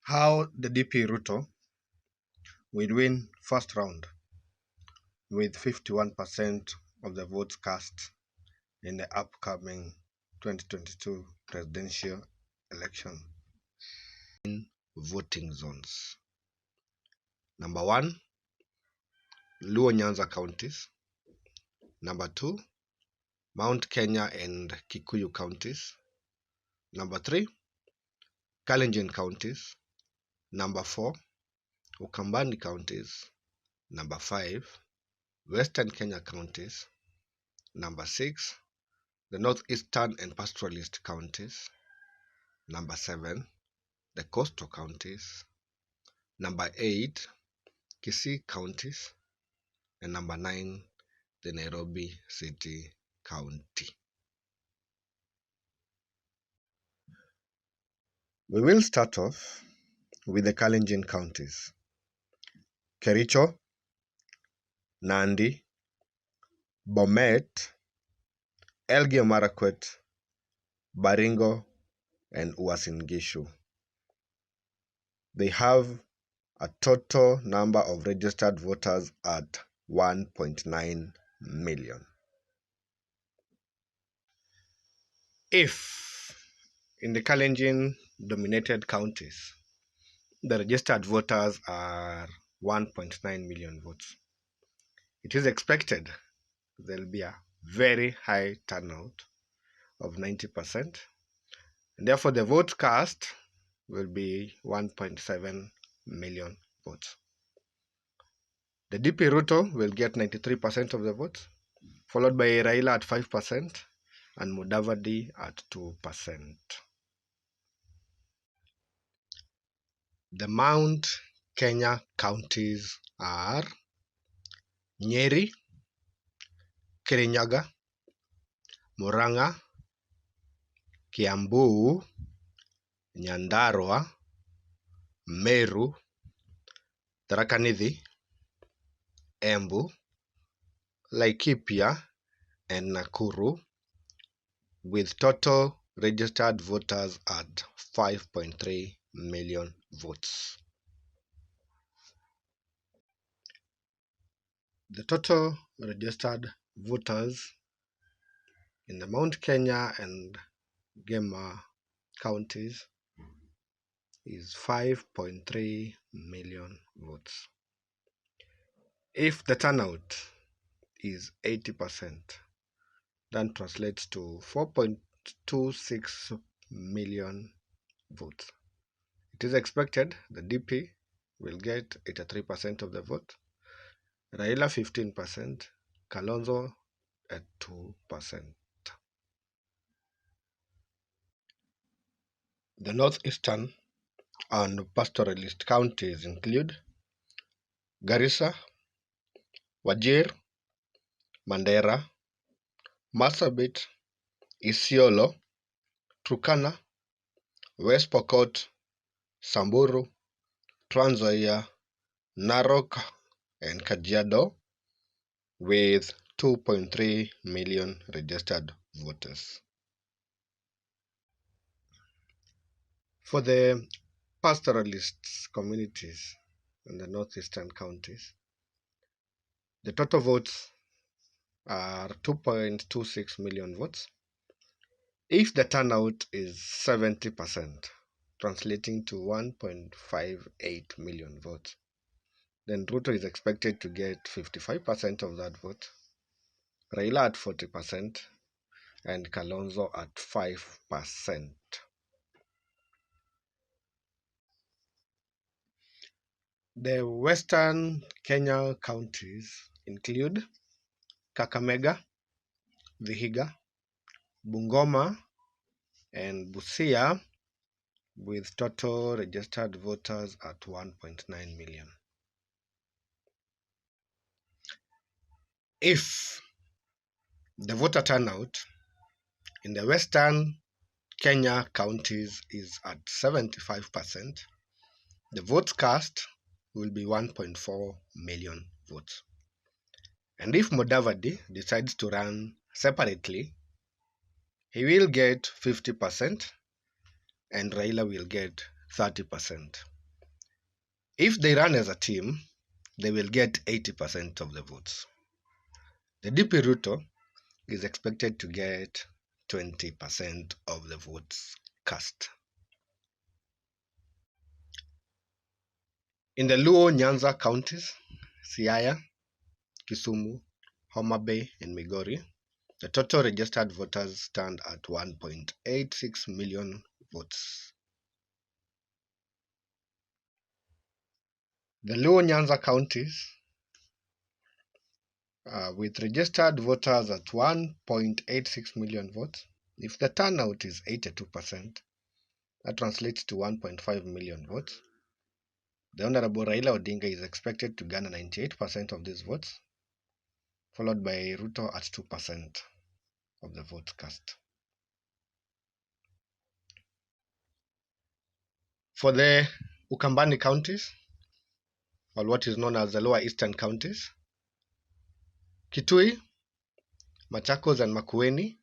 How the DP Ruto will win first round with 51% of the votes cast in the upcoming 2022 presidential election in voting zones. Number 1, Luo Nyanza counties. Number 2, Mount Kenya and Kikuyu counties. Number 3, Kalenjin counties. Number 4, Ukambani counties. Number 5, Western Kenya counties. Number 6, the northeastern and pastoralist counties. Number 7, the coastal counties. Number 8, Kisii counties. And number 9, the Nairobi City County. We will start off with the Kalenjin counties: Kericho, Nandi, Bomet, Elgeyo Marakwet, Baringo, and Uasin Gishu. They have a total number of registered voters at 1.9 million. If in the Kalenjin dominated counties, the registered voters are 1.9 million votes, it is expected there will be a very high turnout of 90%, and therefore the votes cast will be 1.7 million votes. The DP Ruto will get 93% of the votes, followed by Raila at 5% and Mudavadi at 2%. The Mount Kenya counties are Nyeri, Kirinyaga, Murang'a, Kiambu, Nyandarua, Meru, Tharaka Nithi, Embu, Laikipia, and Nakuru, with total registered voters at 5.3 million votes. The total registered voters in the Mount Kenya and Gema counties is 5.3 million votes. If the turnout is 80%, that translates to 4.26 million votes. It is expected the DP will get 83% of the vote, Raila 15%, Kalonzo at 2%. The northeastern and pastoralist counties include Garissa, Wajir, Mandera, Marsabit, Isiolo, Turkana, West Pokot, Samburu, Trans Nzoia, Narok, and Kajiado, with 2.3 million registered voters. For the pastoralist communities in the northeastern counties, the total votes are 2.26 million votes. If the turnout is 70%, translating to 1.58 million votes, then Ruto is expected to get 55% of that vote, Raila at 40%, and Kalonzo at 5%. The western Kenya counties include Kakamega, Vihiga, Bungoma, and Busia, with total registered voters at 1.9 million. If the voter turnout in the western Kenya counties is at 75%, the votes cast will be 1.4 million votes. And if Mudavadi decides to run separately, he will get 50% and Raila will get 30%. If they run as a team, they will get 80% of the votes. The DP Ruto is expected to get 20% of the votes cast. In the Luo Nyanza counties, Siaya, Kisumu, Homa Bay, and Migori, the total registered voters stand at 1.86 million votes. The Luo Nyanza counties, with registered voters at 1.86 million votes, if the turnout is 82%, that translates to 1.5 million votes. The Honorable Raila Odinga is expected to garner 98% of these votes, followed by Ruto at 2% of the votes cast. For the Ukambani counties, or what is known as the lower eastern counties, Kitui, Machakos, and Makueni,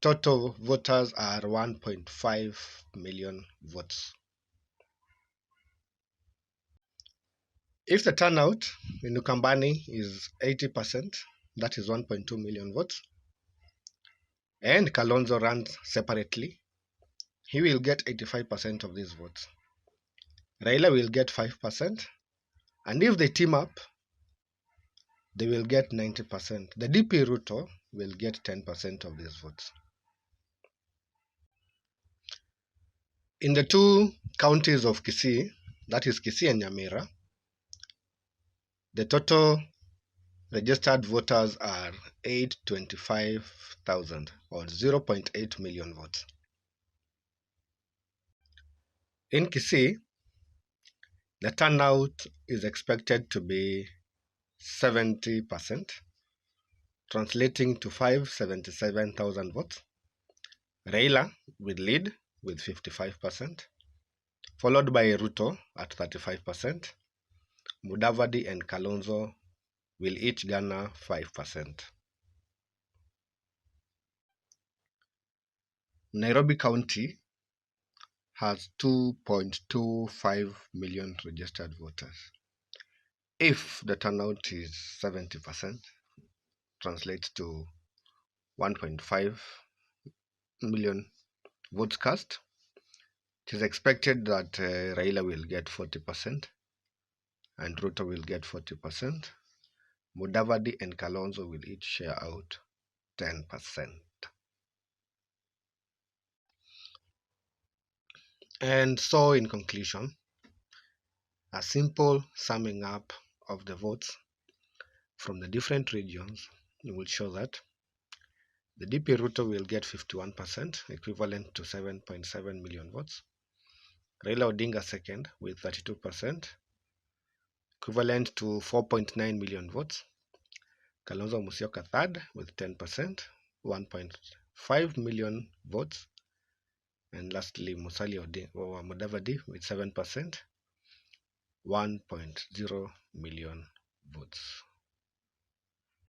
total voters are 1.5 million votes. If the turnout in Ukambani is 80%, that is 1.2 million votes, and Kalonzo runs separately, he will get 85% of these votes. Raila will get 5%, and if they team up, they will get 90%. The DP Ruto will get 10% of these votes. In the two counties of Kisii, that is Kisii and Nyamira, the total registered voters are 825,000 or 0.8 million votes. In Kisii, the turnout is expected to be 70%, translating to 577,000 votes. Raila will lead with 55%, followed by Ruto at 35%. Mudavadi and Kalonzo will each garner 5%. Nairobi County has 2.25 million registered voters. If the turnout is 70%, translates to 1.5 million votes cast, it is expected that Raila will get 40% and Ruto will get 40%. Mudavadi and Kalonzo will each share out 10%. And so, in conclusion, a simple summing up of the votes from the different regions will show that the DP Ruto will get 51%, equivalent to 7.7 million votes. Raila Odinga second with 32%, equivalent to 4.9 million votes. Kalonzo Musyoka third with 10%, 1.5 million votes. And lastly, Mudavadi with 7%, 1.0 million votes.